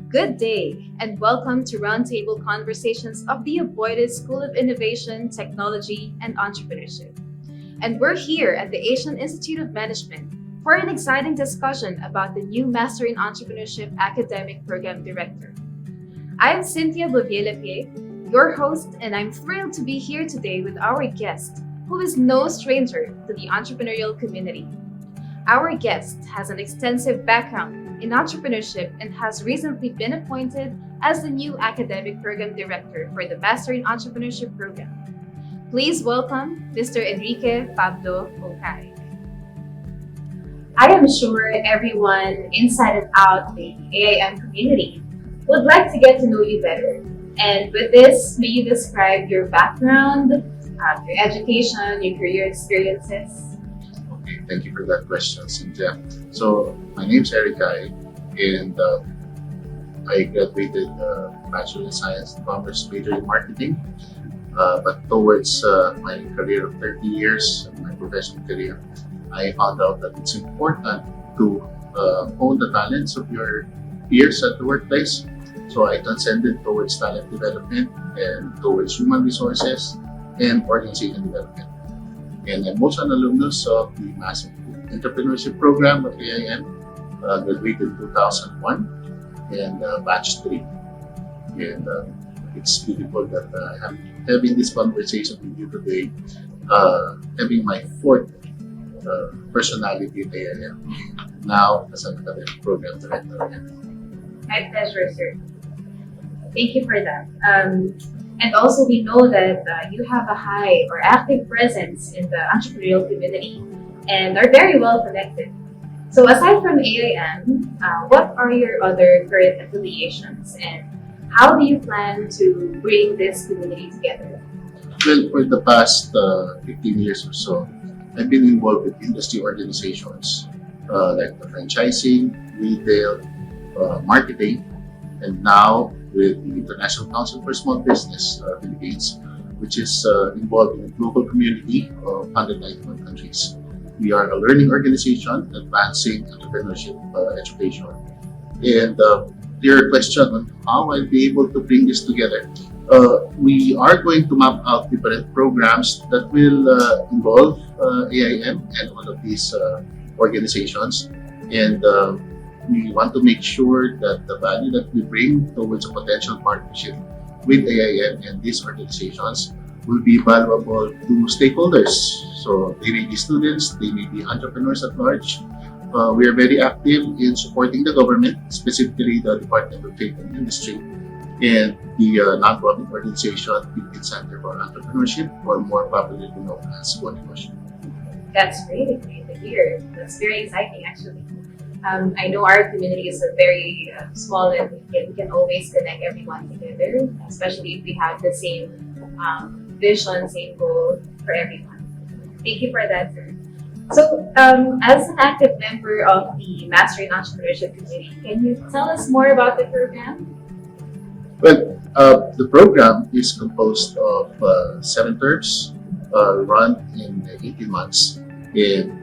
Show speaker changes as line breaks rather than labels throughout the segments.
Good day, and welcome to Roundtable Conversations of the Avoided School of Innovation, Technology, and Entrepreneurship. And we're here at the Asian Institute of Management for an exciting discussion about the new Master in Entrepreneurship Academic Program Director. I'm Cynthia Bovielapie, your host, and I'm thrilled to be here today with our guest, who is no stranger to the entrepreneurial community. Our guest has an extensive background in entrepreneurship and has recently been appointed as the new academic program director for the Master in Entrepreneurship program. Please welcome Mr. Enrique Pablo Eric O. I am sure everyone inside and out the AIM community would like to get to know you better. And with this, may you describe your background, your education, your career experiences?
Okay, thank you for that question, Cynthia. So, my name is Eric O, and I graduated Bachelor of Science in Commerce, major in marketing. But towards my career of 30 years, my professional career, I found out that it's important to own the talents of your peers at the workplace. So I transcended towards talent development and towards human resources and organization development. And I'm also an alumnus of the Massive Entrepreneurship program at AIM, graduated in 2001 and batch 3. And it's beautiful that I'm having this conversation with you today, having my fourth personality at AIM, now as an academic program director.
My pleasure, sir. Thank you for that. And also, we know that you have a high or active presence in the entrepreneurial community and are very well connected. So, aside from AIM, what are your other current affiliations and how do you plan to bring this community together?
Well, for the past 15 years or so, I've been involved with industry organizations like the franchising, retail, marketing, and now with the International Council for Small Business Philippines, which is involved in a global community of 191 countries. We are a learning organization advancing entrepreneurship education. And your question on how I'll be able to bring this together, we are going to map out different programs that will involve AIM and all of these organizations. And we want to make sure that the value that we bring towards a potential partnership with AIM and these organizations will be valuable to stakeholders. So they may be students, they may be entrepreneurs at large. We are very active in supporting the government, specifically the Department of Trade and Industry, and the non-profit organization Philippine Center for Entrepreneurship, or more popularly known as Entrepreneurship.
That's great to hear. That's very exciting, actually. I know our community is a very small and we can always connect everyone together, especially if we have the same vision, same goal for everyone. Thank you for that, sir. So, as an active member of the Master in Entrepreneurship community, can you tell us more about the program?
Well, the program is composed of 7 terms run in 18 months. And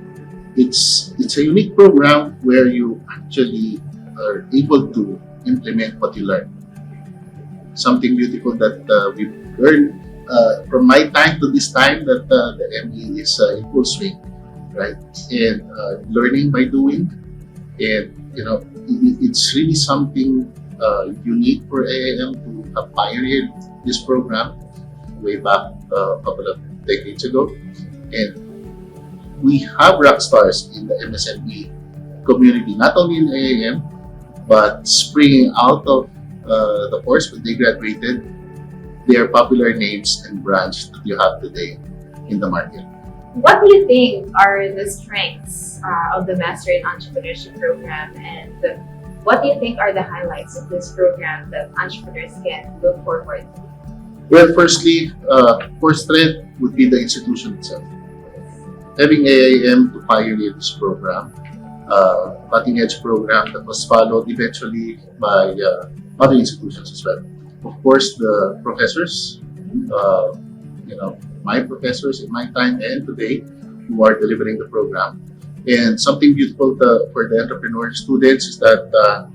it's a unique program where you actually are able to implement what you learn. Something beautiful that we've learned from my time to this time that the ME is in full swing, right? And learning by doing, and it's really something unique for AIM to have pioneered this program way back a couple of decades ago. And we have rock stars in the MSME community, not only in AIM, but springing out of the course when they graduated, they are popular names and brands that you have today in the market.
What do you think are the strengths of the Master in Entrepreneurship program, and what do you think are the highlights of this program that entrepreneurs can look forward to?
Well, firstly, first strength would be the institution itself. Having AIM to pioneer this program, cutting-edge program that was followed eventually by other institutions as well. Of course, the professors, my professors in my time and today, who are delivering the program. And something beautiful for the entrepreneur students is that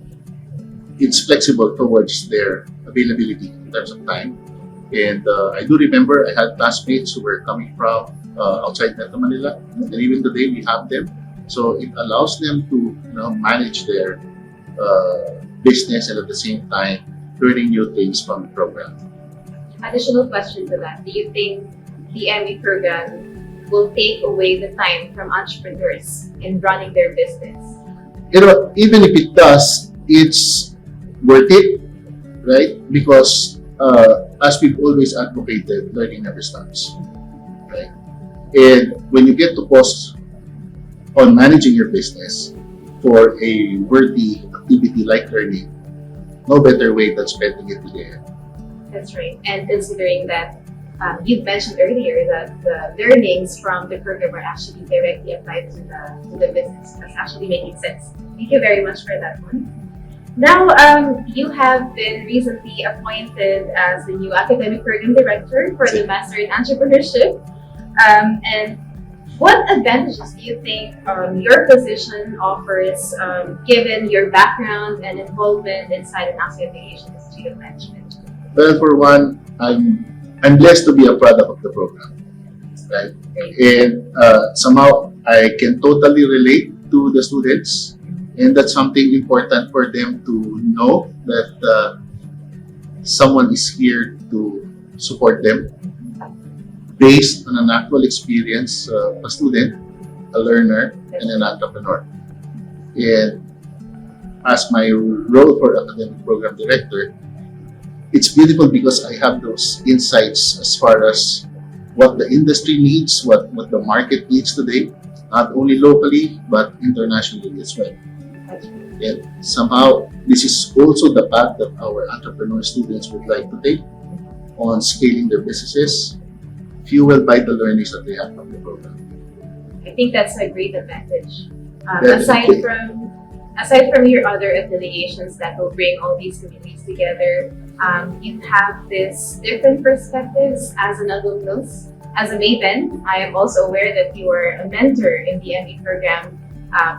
it's flexible towards their availability in terms of time. And I do remember I had classmates who were coming from outside Metro Manila, and even today we have them. So it allows them to manage their business and at the same time learning new things from the program.
Additional question to that. Do you think the ME program will take away the time from entrepreneurs in running their business?
Even if it does, it's worth it, right? Because as we've always advocated, learning never stops, right? And when you get to pause on managing your business for a worthy activity like learning, no better way than spending it with the end.
That's right. And considering that you mentioned earlier that the learnings from the program are actually directly applied to the business. That's actually making sense. Thank you very much for that one. Now, you have been recently appointed as the new academic program director for the Master in Entrepreneurship. And what advantages do you think your position offers, given your background and involvement inside an ASITE Institute of Management?
Well, for one, I'm blessed to be a product of the program, right? And somehow I can totally relate to the students, and that's something important for them to know that someone is here to support them based on an actual experience of a student, a learner, and an entrepreneur. And as my role for academic program director, it's beautiful because I have those insights as far as what the industry needs, what the market needs today, not only locally, but internationally as well. And somehow, this is also the path that our entrepreneur students would like to take on scaling their businesses, fueled by the learnings that they have from the program.
I think that's a great advantage.
Definitely.
Aside from your other affiliations that will bring all these communities together, you have this different perspectives as an alumnus. As a maven, I am also aware that you are a mentor in the ME program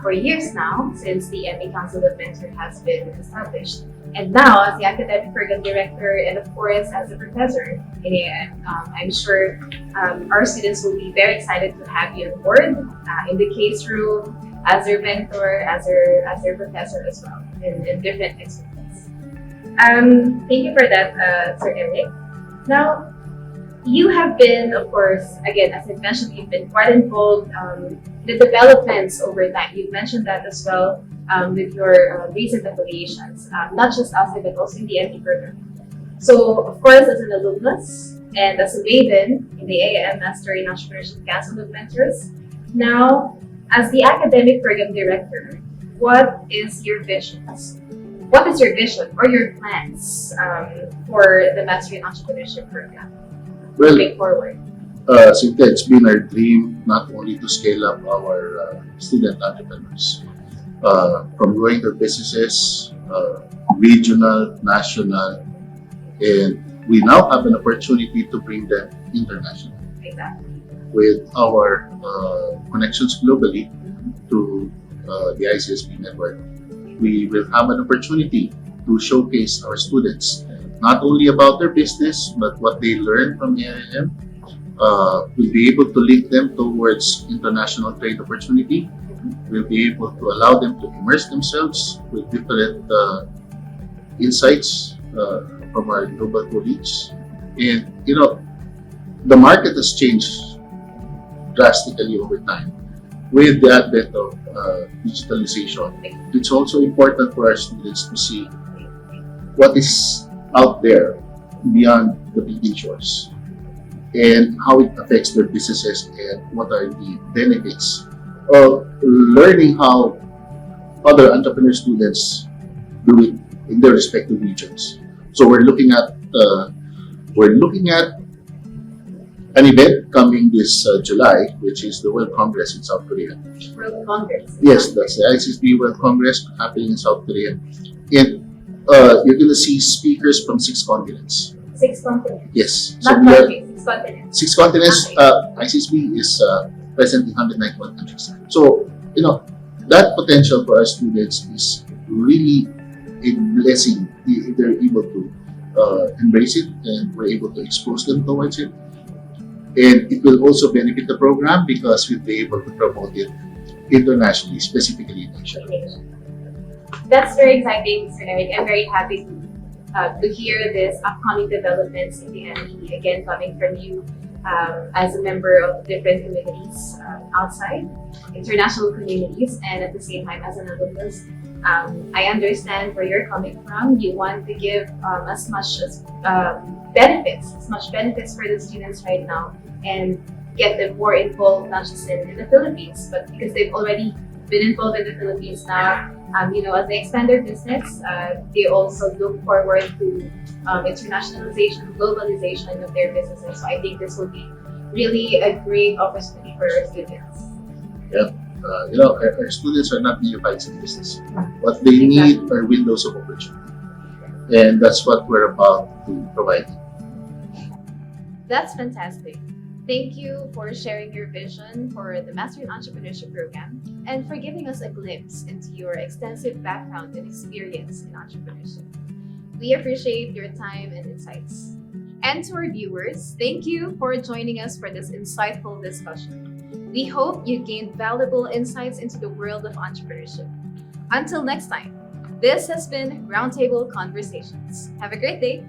for years now, since the ME Council of Mentor has been established. And now, as the academic program director and of course as a professor in AIM, I'm sure our students will be very excited to have you on board in the case room, as their mentor, as their professor as well, in different expertise. Thank you for that, Sir Eric. Now, you have been, of course, again, as I mentioned, you've been quite involved in the developments over time. You've mentioned that as well with your recent affiliations, not just ASITE, but also in the ME program. So, of course, as an alumnus and as a maven in the AIM Master in Entrepreneurship Council of Mentors, now, as the academic program director, what is your visions? What is your vision or your plans for the Master in Entrepreneurship program moving forward?
Cynthia, it's been our dream not only to scale up our student entrepreneurs, from growing their businesses, regional, national, and we now have an opportunity to bring them international.
Exactly.
With our connections globally through the ICSP network, we will have an opportunity to showcase our students not only about their business but what they learn from AIM. We'll be able to link them towards international trade opportunity. We'll be able to allow them to immerse themselves with different insights from our global colleagues. And the market has changed drastically over time with the advent of digitalization. It's also important for our students to see what is out there beyond the building shores and how it affects their businesses and what are the benefits of learning how other entrepreneur students do it in their respective regions. So we're looking at an event coming this July, which is the World Congress in South Korea.
World Congress?
Yes, that's the ICSP World Congress happening in South Korea. And you're going to see speakers from 6 continents.
6 continents?
Yes.
Not countries, 6 continents.
6 continents.
Okay.
ICSP is present in 191 countries. So, that potential for our students is really a blessing if they're able to embrace it and we're able to expose them towards it. And it will also benefit the program because we'll be able to promote it internationally, specifically in Asia.
That's very exciting, Mr. Eric. I'm very happy to hear this upcoming developments in the NE, again, coming from you as a member of different communities outside, international communities, and at the same time as an alumnus. I understand where you're coming from. You want to give as much benefits for the students right now and get them more involved, not just in the Philippines, but because they've already been involved in the Philippines now. As they expand their business, they also look forward to internationalization, globalization of their businesses. So I think this will be really a great opportunity for our students.
Yeah. Our students are not neophytes in business. What they need are windows of opportunity. And that's what we're about to provide.
That's fantastic. Thank you for sharing your vision for the Master in Entrepreneurship program and for giving us a glimpse into your extensive background and experience in entrepreneurship. We appreciate your time and insights. And to our viewers, thank you for joining us for this insightful discussion. We hope you gained valuable insights into the world of entrepreneurship. Until next time, this has been Roundtable Conversations. Have a great day.